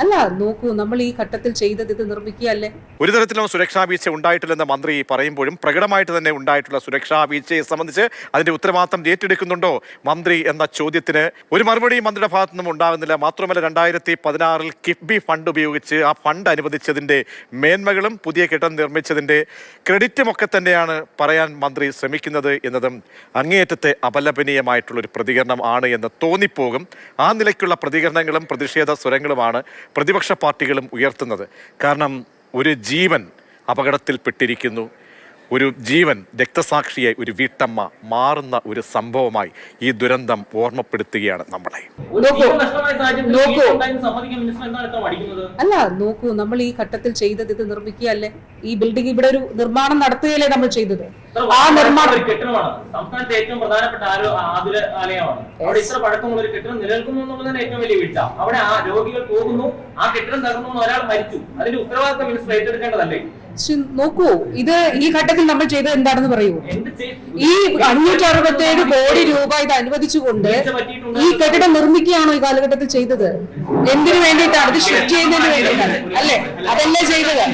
അല്ല നോക്കൂ, നമ്മൾ ഈ ഘട്ടത്തിൽ ചെയ്തത് ഇത് നിർമ്മിക്കുകയല്ലേ. ഒരു തരത്തിലും സുരക്ഷാ വീഴ്ച ഉണ്ടായിട്ടില്ലെന്ന് മന്ത്രി പറയുമ്പോഴും പ്രകടമായിട്ട് തന്നെ ഉണ്ടായിട്ടുള്ള സുരക്ഷാ വീഴ്ചയെ സംബന്ധിച്ച് അതിന്റെ ഉത്തരവാദിത്തം ഏറ്റെടുക്കുന്നുണ്ടോ മന്ത്രി എന്ന ചോദ്യത്തിന് ഒരു മറുപടിയും മന്ത്രിയുടെ ഭാഗത്തു നിന്നും ഉണ്ടാകുന്നില്ല. മാത്രമല്ല 2016 കിഫ്ബി ഫണ്ട് ഉപയോഗിച്ച് ആ ഫണ്ട് അനുവദിച്ചതിന്റെ മേന്മകളും പുതിയ കെട്ടിടം നിർമ്മിച്ചതിന്റെ ക്രെഡിറ്റും ഒക്കെ തന്നെയാണ് പറയാൻ മന്ത്രി ശ്രമിക്കുന്നത് എന്നതും അങ്ങേയറ്റത്തെ അപലപനീയമായിട്ടുള്ള ഒരു പ്രതികരണം ആണ് എന്ന് തോന്നിപ്പോകും. ആ നിലയ്ക്കുള്ള പ്രതികരണങ്ങളും പ്രതിഷേധ സ്വരങ്ങളുമാണ് പ്രതിപക്ഷ പാർട്ടികളും ഉയർത്തുന്നത്. കാരണം ഒരു ജീവൻ അപകടത്തിൽപ്പെട്ടിരിക്കുന്നു, ഒരു ജീവൻ രക്തസാക്ഷിയായി ഒരു വീട്ടമ്മ മാറുന്ന ഒരു സംഭവമായി ഈ ദുരന്തം ഓർമ്മപ്പെടുത്തുകയാണ് നമ്മളെ. അല്ല നോക്കൂ, നമ്മൾ ഈ ഘട്ടത്തിൽ ചെയ്തത് ഇത് നിർമ്മിക്കുകയല്ലേ. ഈ ബിൽഡിംഗ് ഇവിടെ ഒരു നിർമ്മാണം നടത്തുകയല്ലേ നമ്മൾ ചെയ്തത്. ആ നിർമ്മാണം സംസ്ഥാനത്തെ ഏറ്റവും പ്രധാനപ്പെട്ട ആലയമാണ്. അവിടെ ഇത്ര പഴക്കമുള്ള ഒരു കെട്ടിടം നിലനിൽക്കുന്നു എന്നുള്ളതാണ് ഏറ്റവും വലിയ വീഴ്ച. അവിടെ ആ രോഗികൾ പോകുന്നു, ആ കെട്ടിടം തകർന്നു, ഒരാൾ മരിച്ചു. അതിന്റെ ഉത്തരവാദിത്തം മിനിസ്റ്റർ ഏറ്റെടുക്കേണ്ടതല്ലേ? നോക്കൂ, ഇത് ഈ ഘട്ടത്തിൽ നമ്മൾ ചെയ്തത് എന്താണെന്ന് പറയൂ. ഈ 567 കോടി രൂപ ഇത് അനുവദിച്ചുകൊണ്ട് ഈ കെട്ടിടം നിർമ്മിക്കുകയാണോ ഈ കാലഘട്ടത്തിൽ ചെയ്തത്? എന്തിനു വേണ്ടിയിട്ടാണ്? ഇത് ഷിഫ്റ്റ് ചെയ്യുന്നതിന് വേണ്ടിയിട്ടാണ് അല്ലേ? അതല്ലേ ചെയ്തത്?